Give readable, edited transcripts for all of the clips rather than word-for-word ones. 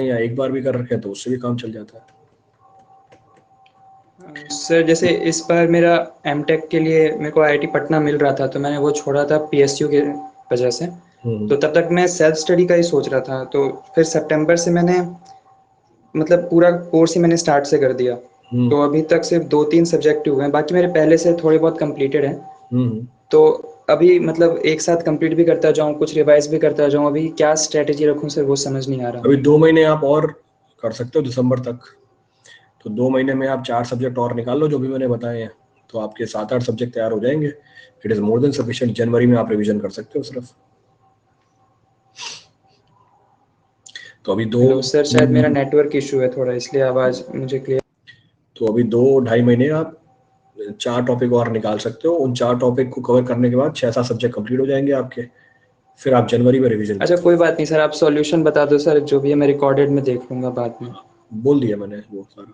या एक बार भी कर रखे हैं तो उससे भी काम चल जाता है। सर जैसे इस बार मेरा एमटेक के लिए मेरे को आईआईटी पटना मिल रहा था, तो मैंने वो छोड़ा था पीएसयू के वजह से। तो तब तक मैं सेल्फ स्टडी का ही सोच रहा था, तो फिर सितंबर से मैंने मतलब पूरा कोर्स ही मैंने स्टार्ट से कर दिया। तो अभी तक सिर्फ 2-3 सब्जेक्ट हुए हैं, बाकी मेरे पहले से थोड़े बहुत कंप्लीटेड हैं। तो अभी मतलब एक साथ कंप्लीट भी करता जाऊँ, कुछ रिवाइज भी करता जाऊँ, अभी क्या स्ट्रेटेजी रखूँ सर वो समझ नहीं आ रहा। अभी 2 महीने आप और कर सकते हो दिसंबर तक, तो 2 महीने में आप 4 सब्जेक्ट और निकाल लो जो भी मैंने बताए हैं, तो आपके 7-8 सब्जेक्ट तैयार हो जाएंगे। It is more than sufficient. जनवरी में आप रिवीजन कर सकते हो सिर्फ। तो अभी हेलो सर, शायद मेरा नेटवर्क इशू है थोड़ा, इसलिए आवाज़ मुझे क्लियर। तो अभी 2-2.5 महीने आप 4 टॉपिक और निकाल सकते हो। उन 4 टॉपिक को कवर करने के बाद 6-7 सब्जेक्ट कंप्लीट हो जाएंगे आपके। फिर आप जनवरी में रिवीजन अच्छा कोई बात नहीं सर, आप सॉल्यूशन बता दो सर, जो भी है मैं रिकॉर्डेड में देख लूँगा बाद में। बोल दिया मैंने वो सारा।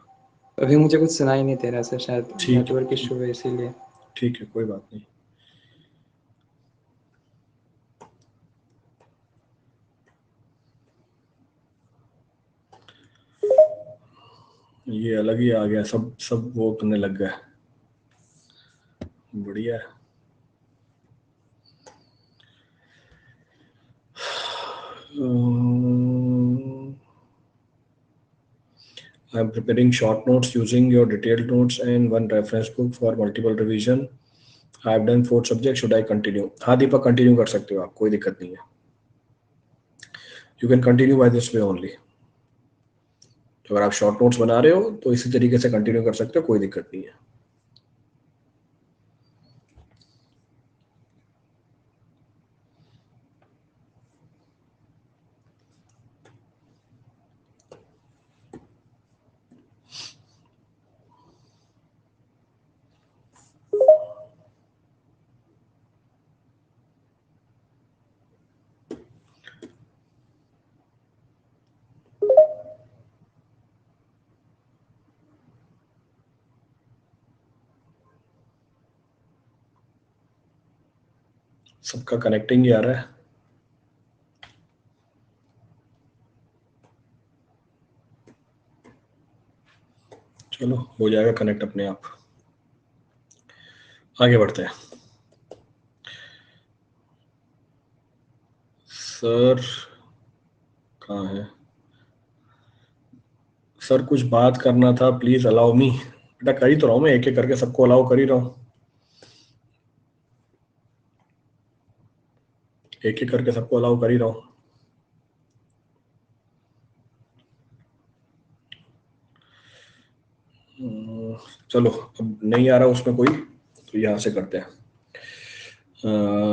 अभी मुझे कुछ सुनाई नहीं दे रहा सर, शायद ठीक नेटवर्क इशू है इसीलिए। ठीक है, कोई बात नहीं। ये अलग ही आ गया, सब सब वो करने लग गया। बढ़िया है। I'm preparing short notes using your detailed notes and one reference book for multiple revision. I've done 4 subjects. Should I continue? हाँ दीपक, कंटिन्यू कर सकते हो आप, कोई दिक्कत नहीं है। You can continue by this way only. तो अगर आप शॉर्ट नोट्स बना रहे हो तो इसी तरीके से कंटिन्यू कर सकते हो, कोई दिक्कत नहीं है। सबका कनेक्टिंग ही आ रहा है। चलो हो जाएगा कनेक्ट अपने आप। आगे बढ़ते हैं। सर कहाँ है? सर कुछ बात करना था, प्लीज अलाउ मी। बेटा कर ही तो रहा हूँ मैं, एक एक करके सबको अलाउ कर ही रहा हूँ। एक एक करके सबको अलाउ कर ही रहा हूँ। चलो अब नहीं आ रहा उसमें कोई, तो यहाँ से करते हैं।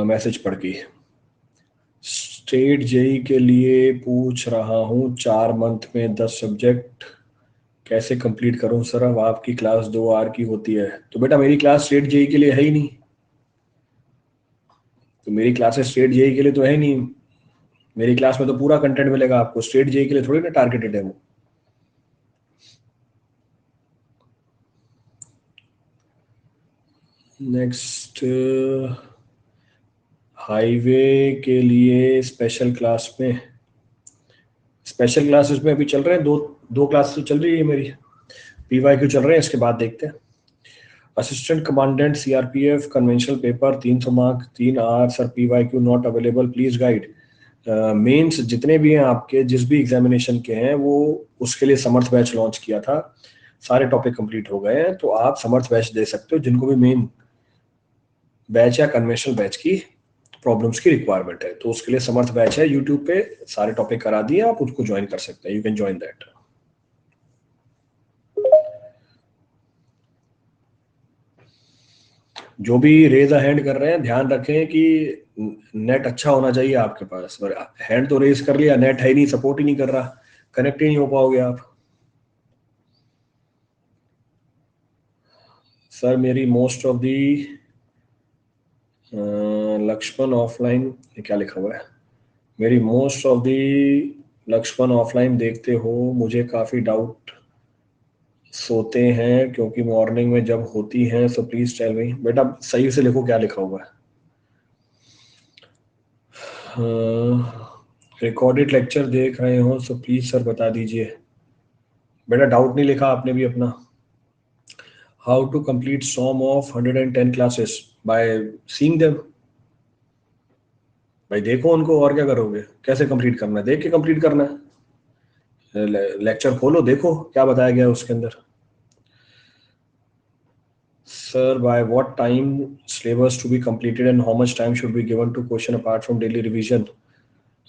मैसेज पढ़ के स्टेट जेई के लिए पूछ रहा हूँ, 4 मंथ में 10 सब्जेक्ट कैसे कंप्लीट करूँ सर? अब आपकी क्लास 2 आर की होती है। तो बेटा मेरी क्लास स्टेट जेई के लिए है ही नहीं, तो मेरी क्लासेस स्टेट जेई के लिए तो है ही नहीं। मेरी क्लास में तो पूरा कंटेंट मिलेगा आपको, स्टेट जेई के लिए थोड़ी ना टारगेटेड है वो। नेक्स्ट हाईवे के लिए स्पेशल क्लास में, स्पेशल क्लासेस में अभी चल रहे हैं, दो क्लासेस तो चल रही है मेरी। पीवाईक्यू चल रहे हैं, इसके बाद देखते हैं। Assistant commandant CRPF conventional paper 300 mark 3 hour sir, PYQ not available, please guide. Mains जितने भी हैं आपके, जिस भी एग्जामिनेशन के हैं, वो उसके लिए समर्थ बैच लॉन्च किया था। सारे टॉपिक कंप्लीट हो गए हैं, तो आप समर्थ बैच दे सकते हो जिनको भी मेन बैच या कन्वेंशनल बैच की प्रॉब्लम्स की रिक्वायरमेंट है। तो उसके लिए समर्थ बैच है यूट्यूब पे, सारे टॉपिक करा दिए, आप उसको ज्वाइन कर सकते हैं। You can join that. जो भी रेज अ हैंड कर रहे हैं, ध्यान रखें कि नेट अच्छा होना चाहिए आपके पास। और हैंड तो रेज कर लिया, नेट है नहीं, सपोर्ट ही नहीं कर रहा, कनेक्ट ही नहीं हो पाओगे आप। सर मेरी most of the Laxman offline, ये क्या लिखा हुआ है? मेरी most of the Laxman offline देखते हो, मुझे काफ़ी डाउट सोते हैं क्योंकि मॉर्निंग में जब होती हैं, सो प्लीज टेल मी। बेटा सही से लिखो क्या लिखा हुआ है। रिकॉर्डेड लेक्चर देख रहे हो तो प्लीज सर बता दीजिए। बेटा डाउट नहीं लिखा आपने भी अपना। How to complete sum of 110 classes by seeing them. भाई देखो उनको, और क्या करोगे? कैसे कंप्लीट करना है? देख के कंप्लीट करना है। लेक्चर खोलो, देखो क्या बताया गया है उसके अंदर। Sir by what time syllabus to be completed and how much time should be given to question apart from daily revision.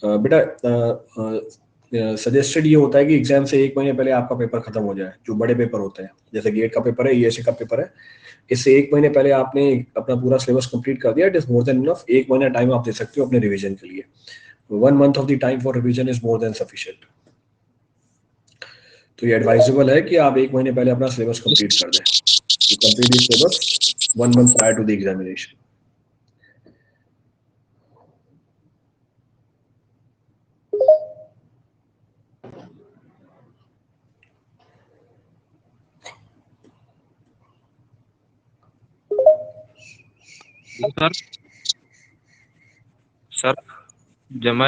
बेटा सजेस्टेड ये होता है कि एग्जाम से 1 महीने पहले आपका पेपर खत्म हो जाए, जो बड़े पेपर होते हैं, जैसे गेट का पेपर है, ईएससी का पेपर है। इससे 1 महीने पहले आपने अपना पूरा सिलेबस कंप्लीट कर दिया, it is more than enough. 1 महीना टाइम आप दे सकते हो अपने रिवीजन के लिए। 1 month of the time for revision is more than sufficient. तो ये एडवाइजेबल है कि आप 1 महीने पहले अपना सिलेबस कंप्लीट कर दें। You complete the syllabus 1 month prior to the examination. Sir sir जमा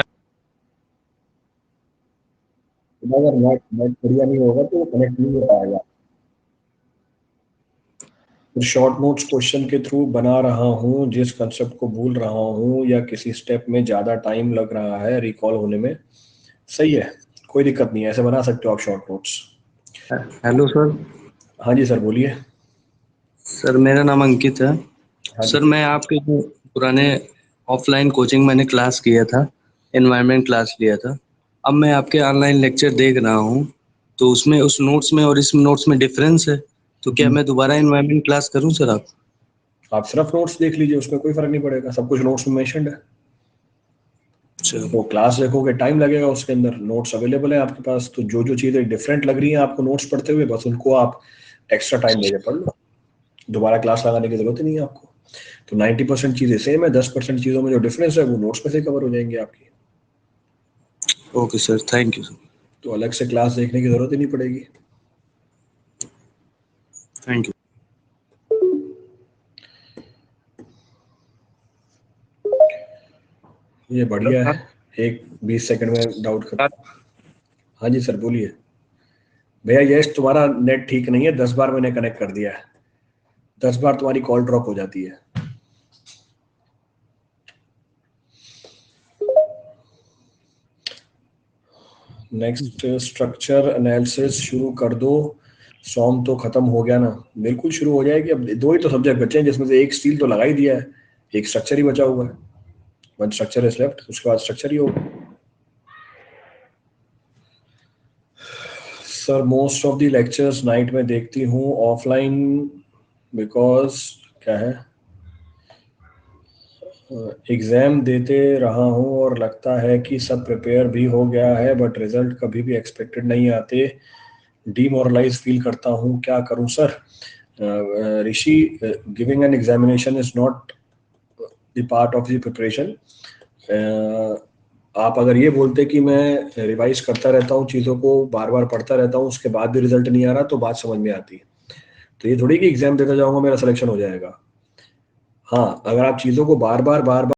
अगर नेट बढ़िया नहीं होगा तो कनेक्ट नहीं हो पाएगा। फिर शॉर्ट नोट्स क्वेश्चन के थ्रू बना रहा हूँ, जिस कंसेप्ट को भूल रहा हूँ या किसी स्टेप में ज़्यादा टाइम लग रहा है रिकॉल होने में। सही है, कोई दिक्कत नहीं है, ऐसे बना सकते हो आप शॉर्ट नोट्स। Hello sir. हाँ जी सर, बोलिए। सर मेरा नाम अंकित है। हाँ सर जी। मैं आपके जो पुराने ऑफलाइन कोचिंग मैंने क्लास किया था, एनवायरनमेंट क्लास लिया था, अब मैं आपके ऑनलाइन लेक्चर देख रहा हूँ, तो उसमें उस नोट्स में और इस नोट्स में डिफरेंस है, तो क्या मैं दोबारा एनवायरनमेंट क्लास करूँ सर? आप सिर्फ नोट्स देख लीजिए, उसमें कोई फर्क नहीं पड़ेगा, सब कुछ नोट्स में मेंशन्ड है। तो क्लास देखोगे टाइम लगेगा, उसके अंदर नोट्स अवेलेबल है आपके पास, तो जो जो चीज़ें डिफरेंट लग रही हैं आपको नोट्स पढ़ते हुए, बस उनको आप एक्स्ट्रा टाइम देके पढ़ लो। दोबारा क्लास लगाने की जरूरत ही नहीं है आपको। तो 90% चीज़ें सेम है, 10% चीज़ों में जो डिफरेंस है वो नोट्स में से कवर हो जाएंगी आपकी। Okay sir, thank you sir. तो अलग से क्लास देखने की जरूरत ही नहीं पड़ेगी। Thank you. ये बढ़िया है। एक 20 सेकंड में डाउट कर। हाँ जी सर, बोलिए। भैया यश, तुम्हारा नेट ठीक नहीं है, 10 बार मैंने कनेक्ट कर दिया है, 10 बार तुम्हारी कॉल ड्रॉप हो जाती है। नेक्स्ट स्ट्रक्चर एनालिसिस शुरू कर दो। सॉम तो खत्म हो गया ना? बिल्कुल शुरू हो जाएगी। अब 2 ही तो सब्जेक्ट बचे हैं, जिसमें से एक स्टील तो लगा ही दिया है, एक स्ट्रक्चर ही बचा हुआ है। 1 स्ट्रक्चर इज लेफ्ट, उसके बाद स्ट्रक्चर ही होगा। Sir most of the lectures night में देखती हूँ ऑफलाइन, बिकॉज क्या है, एग्जाम देते रहा हूँ और लगता है कि सब प्रिपेयर भी हो गया है, बट रिजल्ट कभी भी एक्सपेक्टेड नहीं आते, डीमोरलाइज फील करता हूँ, क्या करूँ sir? Rishi, giving an examination is not the part of the preparation. आप अगर ये बोलते कि मैं रिवाइज करता रहता हूँ, चीज़ों को बार बार पढ़ता रहता हूँ, उसके बाद भी रिजल्ट नहीं आ रहा, तो बात समझ में आती है। तो ये थोड़ी कि एग्जाम देता जाऊंगा मेरा सिलेक्शन हो जाएगा। हाँ, अगर आप चीज़ों को बार बार